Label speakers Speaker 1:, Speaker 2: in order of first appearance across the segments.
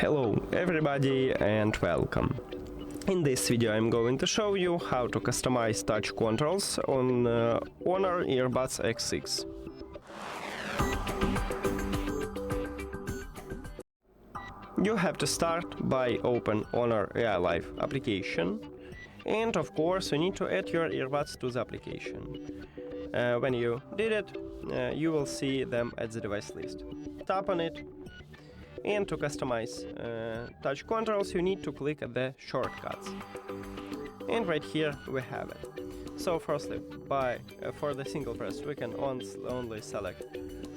Speaker 1: Hello everybody and welcome. In this video I'm going to show you how to customize touch controls on HONOR Earbuds X6. You have to start by open HONOR AI Live application, and of course you need to add your earbuds to the application. When you did it, you will see them at the device list. Tap on it. And to customize touch controls, you need to click the shortcuts. And right here we have it. So firstly, for the single press, we can only select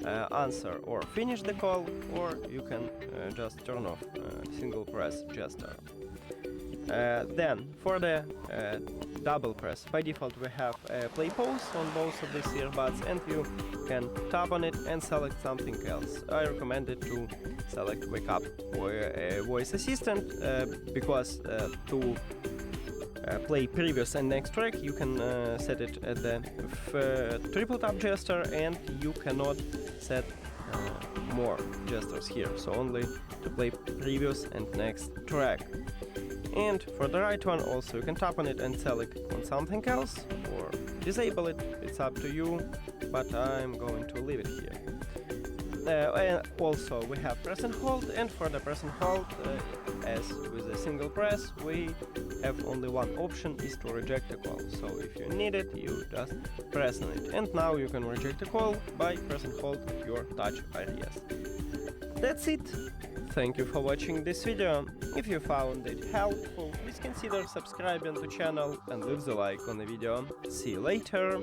Speaker 1: answer or finish the call, or you can just turn off single press gesture. Then for the double press, by default we have play pause on both of these earbuds, and you can tap on it and select something else. I recommend it to select wake up or voice assistant, because to play previous and next track you can set it at the triple tap gesture, and you cannot set more gestures here, so only to play previous and next track. And for the right one also you can tap on it and select on something else or disable it, it's up to you, but I'm going to leave it here. And also we have press and hold, and for the press and hold, as with a single press, we have only one option, is to reject a call. So if you need it, you just press on it. And now you can reject a call by press and hold your touch RES. That's it. Thank you for watching this video. If you found it helpful, please consider subscribing to channel and leave the like on the video. See you later!